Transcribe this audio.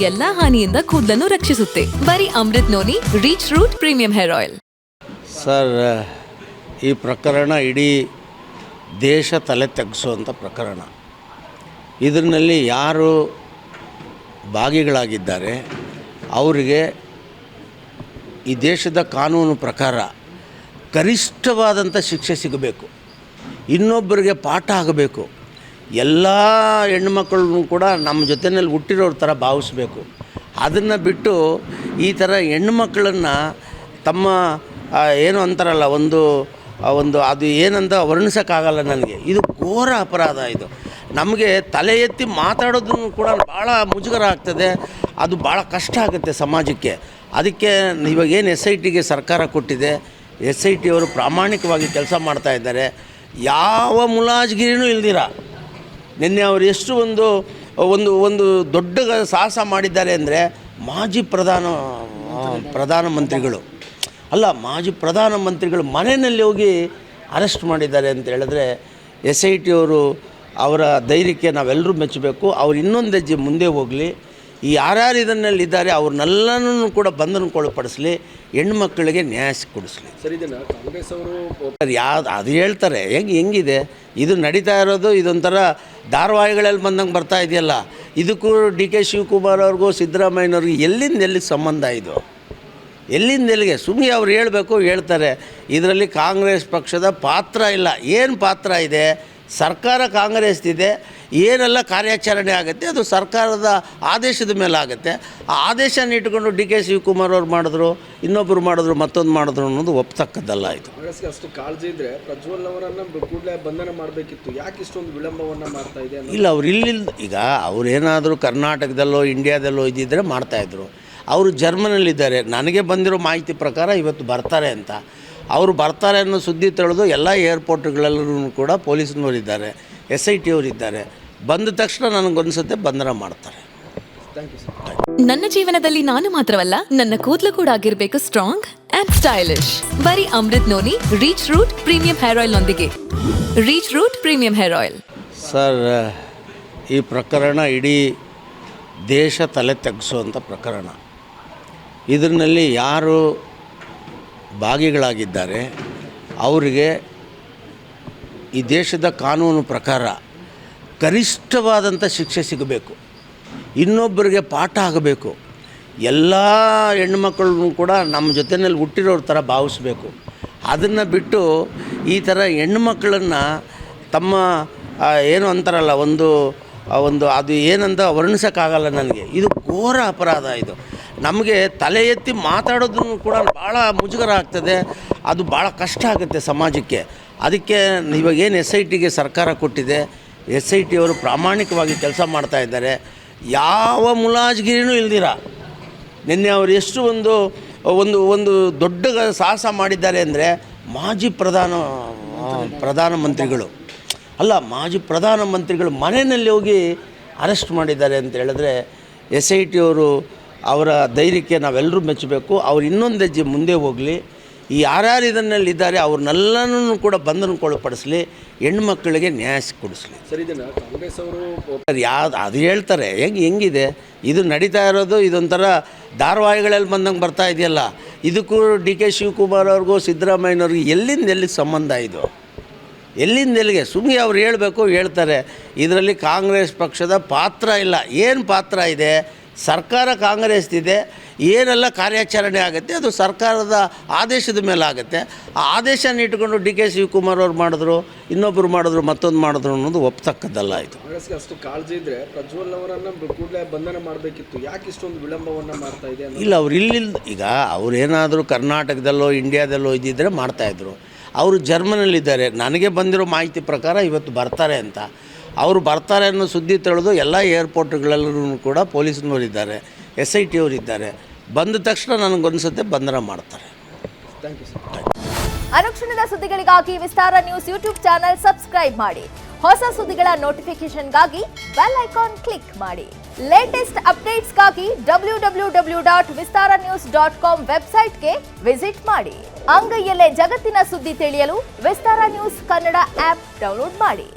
ಎಲ್ಲಾ ಹಾನಿಯಿಂದ ಕೂದಲನ್ನು ರಕ್ಷಿಸುತ್ತೆ. ಬರೀ Amrut noni reach root premium hair oil. Sir, ಈ ಪ್ರಕರಣ ಇಡೀ ದೇಶ ತಲೆ ತೆಗೆಸುವಂಥ ಪ್ರಕರಣ. ಇದರಲ್ಲಿ ಯಾರು ಭಾಗಿಗಳಾಗಿದ್ದಾರೆ ಅವರಿಗೆ ಈ ದೇಶದ ಕಾನೂನು ಪ್ರಕಾರ ಗರಿಷ್ಠವಾದಂಥ ಶಿಕ್ಷೆ ಸಿಗಬೇಕು, ಇನ್ನೊಬ್ಬರಿಗೆ ಪಾಠ ಆಗಬೇಕು. ಎಲ್ಲ ಹೆಣ್ಣುಮಕ್ಕಳನ್ನು ಕೂಡ ನಮ್ಮ ಜೊತೆಯಲ್ಲಿ ಹುಟ್ಟಿರೋರ ಥರ ಭಾವಿಸ್ಬೇಕು. ಅದನ್ನು ಬಿಟ್ಟು ಈ ಥರ ಹೆಣ್ಣುಮಕ್ಕಳನ್ನು ತಮ್ಮ ಏನು ಅಂತಾರಲ್ಲ ಒಂದು ಅದು ಏನಂತ ವರ್ಣಿಸೋಕ್ಕಾಗಲ್ಲ ನನಗೆ. ಇದು ಘೋರ ಅಪರಾಧ. ಇದು ನಮಗೆ ತಲೆ ಎತ್ತಿ ಮಾತಾಡೋದನ್ನು ಕೂಡ ಭಾಳ ಮುಜುಗರ ಆಗ್ತದೆ. ಅದು ಭಾಳ ಕಷ್ಟ ಆಗುತ್ತೆ ಸಮಾಜಕ್ಕೆ. ಅದಕ್ಕೆ ಇವಾಗೇನು SITಗೆ ಸರ್ಕಾರ ಕೊಟ್ಟಿದೆ, SIT ಅವರು ಪ್ರಾಮಾಣಿಕವಾಗಿ ಕೆಲಸ ಮಾಡ್ತಾಯಿದ್ದಾರೆ. ಯಾವ ಮುಲಾಜಿಗಿರಿನೂ ಇಲ್ದಿರ ನಿನ್ನೆ ಅವರು ಎಷ್ಟು ಒಂದು ದೊಡ್ಡ ಸಾಹಸ ಮಾಡಿದ್ದಾರೆ ಅಂದರೆ ಮಾಜಿ ಪ್ರಧಾನಮಂತ್ರಿಗಳು ಮನೆಯಲ್ಲಿ ಹೋಗಿ ಅರೆಸ್ಟ್ ಮಾಡಿದ್ದಾರೆ ಅಂತ ಹೇಳಿದ್ರೆ SIT ಅವರು ಅವರ ಧೈರ್ಯಕ್ಕೆ ನಾವೆಲ್ಲರೂ ಮೆಚ್ಚಬೇಕು. ಅವ್ರು ಇನ್ನೊಂದು ಹೆಜ್ಜೆ ಮುಂದೆ ಹೋಗಲಿ. ಈ ಯಾರ್ಯಾರು ಇದನ್ನಲ್ಲಿದ್ದಾರೆ ಅವ್ರನ್ನೆಲ್ಲನೂ ಕೂಡ ಬಂಧನಕ್ಕೊಳಪಡಿಸಲಿ, ಹೆಣ್ಮಕ್ಕಳಿಗೆ ನ್ಯಾಯ ಕೊಡಿಸಲಿ. ಸರ್, ಇದನ್ನು ಕಾಂಗ್ರೆಸ್ ಅವರು ಅದು ಹೇಳ್ತಾರೆ. ಹೆಂಗಿದೆ ಇದು ನಡೀತಾ ಇರೋದು? ಇದೊಂಥರ ಧಾರಾವಾಹಿಗಳಲ್ಲಿ ಬಂದಂಗೆ ಬರ್ತಾ ಇದೆಯಲ್ಲ. ಇದಕ್ಕೂ DK ಶಿವಕುಮಾರ್ ಅವ್ರಿಗೂ ಸಿದ್ದರಾಮಯ್ಯನವ್ರಿಗೆ ಎಲ್ಲಿಂದ ಸಂಬಂಧ? ಇದು ಎಲ್ಲಿಂದ ಎಲ್ಲಿಗೆ? ಸುಮ್ಮನೆ ಅವ್ರು ಹೇಳ್ತಾರೆ. ಇದರಲ್ಲಿ ಕಾಂಗ್ರೆಸ್ ಪಕ್ಷದ ಪಾತ್ರ ಇಲ್ಲ. ಏನು ಪಾತ್ರ ಇದೆ? ಸರ್ಕಾರ ಕಾಂಗ್ರೆಸ್ದಿದೆ. ಏನೆಲ್ಲ ಕಾರ್ಯಾಚರಣೆ ಆಗುತ್ತೆ ಅದು ಸರ್ಕಾರದ ಆದೇಶದ ಮೇಲೆ ಆಗುತ್ತೆ. ಆ ಆದೇಶನ ಇಟ್ಕೊಂಡು DK ಶಿವಕುಮಾರ್ ಅವ್ರು ಮಾಡಿದ್ರು, ಇನ್ನೊಬ್ಬರು ಮಾಡಿದ್ರು, ಮತ್ತೊಂದು ಮಾಡಿದ್ರು ಅನ್ನೋದು ಒಪ್ತಕ್ಕದ್ದಲ್ಲ. ಇದು ಕಾಂಗ್ರೆಸ್ಗೆ ಅಷ್ಟು ಕಾಳಜಿ ಇದ್ದರೆ ಪ್ರಜ್ವಲ್ ಅವರನ್ನು ಕೂಡಲೇ ಬಂಧನ ಮಾಡಬೇಕಿತ್ತು. ಯಾಕೆ ಇಷ್ಟೊಂದು ವಿಳಂಬವನ್ನು ಮಾಡ್ತಾ ಇದೆ? ಇಲ್ಲ, ಅವ್ರು ಈಗ ಅವರೇನಾದರೂ ಕರ್ನಾಟಕದಲ್ಲೋ ಇಂಡಿಯಾದಲ್ಲೋ ಇದ್ದಿದ್ದರೆ ಮಾಡ್ತಾಯಿದ್ರು. ಅವರು ಜರ್ಮನಲ್ಲಿದ್ದಾರೆ. ನನಗೆ ಬಂದಿರೋ ಮಾಹಿತಿ ಪ್ರಕಾರ ಇವತ್ತು ಬರ್ತಾರೆ ಅಂತ. ಅವರು ಬರ್ತಾರೆ ಅನ್ನೋ ಸುದ್ದಿ ತಿಳಿದು ಎಲ್ಲ ಏರ್ಪೋರ್ಟ್ಗಳಲ್ಲೂ ಕೂಡ ಪೊಲೀಸ್ನವರಿದ್ದಾರೆ, SIT ಅವರಿದ್ದಾರೆ. ಬಂದ ತಕ್ಷಣ ನನಗನ್ಸುತ್ತೆ ಬಂಧನ ಮಾಡ್ತಾರೆ. ನನ್ನ ಜೀವನದಲ್ಲಿ ನಾನು ಮಾತ್ರವಲ್ಲ, ನನ್ನ ಕೂದಲು ಕೂಡ ಆಗಿರಬೇಕು ಸ್ಟ್ರಾಂಗ್ ಅಂಡ್ ಸ್ಟೈಲಿಶ್. ಬರೀ Amrut noni reach root premium hair oil ನೊಂದಿಗೆ. Reach root premium hair oil. Sir, ಈ ಪ್ರಕರಣ ಇಡೀ ದೇಶ ತಲೆ ತೆಗೆಸುವಂಥ ಪ್ರಕರಣ. ಇದರಲ್ಲಿ ಯಾರು ಭಾಗಿಗಳಾಗಿದ್ದಾರೆ ಅವರಿಗೆ ಈ ದೇಶದ ಕಾನೂನು ಪ್ರಕಾರ ಗರಿಷ್ಠವಾದಂಥ ಶಿಕ್ಷೆ ಸಿಗಬೇಕು, ಇನ್ನೊಬ್ಬರಿಗೆ ಪಾಠ ಆಗಬೇಕು. ಎಲ್ಲ ಹೆಣ್ಣುಮಕ್ಕಳನ್ನು ಕೂಡ ನಮ್ಮ ಜೊತೆಯಲ್ಲಿ ಹುಟ್ಟಿರೋರ ಥರ ಭಾವಿಸ್ಬೇಕು. ಅದನ್ನು ಬಿಟ್ಟು ಈ ಥರ ಹೆಣ್ಣುಮಕ್ಕಳನ್ನು ತಮ್ಮ ಏನು ಅಂತಾರಲ್ಲ ಒಂದು ಅದು ಏನಂತ ವರ್ಣಿಸೋಕ್ಕಾಗಲ್ಲ ನನಗೆ. ಇದು ಘೋರ ಅಪರಾಧ. ಇದು ನಮಗೆ ತಲೆ ಎತ್ತಿ ಮಾತಾಡೋದನ್ನು ಕೂಡ ಭಾಳ ಮುಜುಗರ ಆಗ್ತದೆ. ಅದು ಭಾಳ ಕಷ್ಟ ಆಗುತ್ತೆ ಸಮಾಜಕ್ಕೆ. ಅದಕ್ಕೆ ಇವಾಗೇನು SITಗೆ ಸರ್ಕಾರ ಕೊಟ್ಟಿದೆ, SIT ಅವರು ಪ್ರಾಮಾಣಿಕವಾಗಿ ಕೆಲಸ ಮಾಡ್ತಾಯಿದ್ದಾರೆ. ಯಾವ ಮುಲಾಜಿಗಿರಿನೂ ಇಲ್ದಿರ ನಿನ್ನೆ ಅವರು ಎಷ್ಟು ಒಂದು ದೊಡ್ಡ ಸಾಹಸ ಮಾಡಿದ್ದಾರೆ ಅಂದರೆ ಮಾಜಿ ಪ್ರಧಾನಮಂತ್ರಿಗಳು ಮನೆಯಲ್ಲಿ ಹೋಗಿ ಅರೆಸ್ಟ್ ಮಾಡಿದ್ದಾರೆ ಅಂತ ಹೇಳಿದ್ರೆ SIT ಅವರು ಅವರ ಧೈರ್ಯಕ್ಕೆ ನಾವೆಲ್ಲರೂ ಮೆಚ್ಚಬೇಕು. ಅವ್ರು ಇನ್ನೊಂದು ಹೆಜ್ಜೆ ಮುಂದೆ ಹೋಗಲಿ. ಈ ಯಾರ್ಯಾರು ಇದನ್ನಲ್ಲಿದ್ದಾರೆ ಅವ್ರನ್ನೆಲ್ಲನೂ ಕೂಡ ಬಂಧನಕ್ಕೊಳಪಡಿಸಲಿ, ಹೆಣ್ಮಕ್ಕಳಿಗೆ ನ್ಯಾಯ ಕೊಡಿಸಲಿ. ಸರ್, ಇದನ್ನು ಕಾಂಗ್ರೆಸ್ ಅವರು ಅದು ಹೇಳ್ತಾರೆ. ಹೆಂಗಿದೆ ಇದು ನಡೀತಾ ಇರೋದು? ಇದೊಂಥರ ಧಾರಾವಾಹಿಗಳಲ್ಲಿ ಬಂದಂಗೆ ಬರ್ತಾ ಇದೆಯಲ್ಲ. ಇದಕ್ಕೂ DK ಶಿವಕುಮಾರ್ ಅವ್ರಿಗೂ ಸಿದ್ದರಾಮಯ್ಯನವ್ರಿಗೆ ಎಲ್ಲಿಂದ ಸಂಬಂಧ? ಇದು ಎಲ್ಲಿಂದ ಎಲ್ಲಿಗೆ? ಸುಮ್ಮನೆ ಅವ್ರು ಹೇಳ್ತಾರೆ. ಇದರಲ್ಲಿ ಕಾಂಗ್ರೆಸ್ ಪಕ್ಷದ ಪಾತ್ರ ಇಲ್ಲ. ಏನು ಪಾತ್ರ ಇದೆ? ಸರ್ಕಾರ ಕಾಂಗ್ರೆಸ್ದಿದೆ. ಏನೆಲ್ಲ ಕಾರ್ಯಾಚರಣೆ ಆಗುತ್ತೆ ಅದು ಸರ್ಕಾರದ ಆದೇಶದ ಮೇಲೆ ಆಗುತ್ತೆ. ಆ ಆದೇಶನ ಇಟ್ಕೊಂಡು DK ಶಿವಕುಮಾರ್ ಅವ್ರು ಮಾಡಿದ್ರು, ಇನ್ನೊಬ್ಬರು ಮಾಡಿದ್ರು, ಮತ್ತೊಂದು ಮಾಡಿದ್ರು ಅನ್ನೋದು ಒಪ್ತಕ್ಕದ್ದಲ್ಲ. ಇದು ಕಾಂಗ್ರೆಸ್ಗೆ ಅಷ್ಟು ಕಾಳಜಿ ಇದ್ದರೆ ಪ್ರಜ್ವಲ್ ಅವರನ್ನು ಕೂಡಲೇ ಬಂಧನ ಮಾಡಬೇಕಿತ್ತು. ಯಾಕೆ ಇಷ್ಟೊಂದು ವಿಳಂಬವನ್ನು ಮಾಡ್ತಾ ಇದೆ? ಇಲ್ಲ, ಈಗ ಅವರೇನಾದರೂ ಕರ್ನಾಟಕದಲ್ಲೋ ಇಂಡಿಯಾದಲ್ಲೋ ಇದ್ದಿದ್ದರೆ ಮಾಡ್ತಾಯಿದ್ರು. ಅವರು ಜರ್ಮನಲ್ಲಿದ್ದಾರೆ. ನನಗೆ ಬಂದಿರೋ ಮಾಹಿತಿ ಪ್ರಕಾರ ಇವತ್ತು ಬರ್ತಾರೆ ಅಂತ. ಅವರು ಬರ್ತಾರೆ ಅನ್ನೋ ಸುದ್ದಿ ತಿಳಿದು ಎಲ್ಲ ಏರ್ಪೋರ್ಟ್ಗಳಲ್ಲೂ ಕೂಡ ಪೊಲೀಸ್ನವರಿದ್ದಾರೆ, SIT ಅವರಿದ್ದಾರೆ. ಬಂದ ತಕ್ಷಣ ನನಗನ್ಸುತ್ತೆ ಬಂಧನ ಮಾಡ್ತಾರೆ. ಅನುಕ್ಷಣದ ಸುದ್ದಿಗಳಿಗಾಗಿ ವಿಸ್ತಾರ ನ್ಯೂಸ್ ಯೂಟ್ಯೂಬ್ ಚಾನೆಲ್ ಸಬ್ಸ್ಕ್ರೈಬ್ ಮಾಡಿ. ಹೊಸ ಸುದ್ದಿಗಳ ನೋಟಿಫಿಕೇಶನ್ಗಾಗಿ ಬೆಲ್ ಐಕಾನ್ ಕ್ಲಿಕ್ ಮಾಡಿ. ಲೇಟೆಸ್ಟ್ ಅಪ್ಡೇಟ್ಸ್ಗಾಗಿ www.vistaranews.com ವೆಬ್ಸೈಟ್ಗೆ ವಿಸಿಟ್ ಮಾಡಿ. ಅಂಗೈಯಲ್ಲೇ ಜಗತ್ತಿನ ಸುದ್ದಿ ತಿಳಿಯಲು ವಿಸ್ತಾರ ನ್ಯೂಸ್ ಕನ್ನಡ ಆಪ್ ಡೌನ್ಲೋಡ್ ಮಾಡಿ.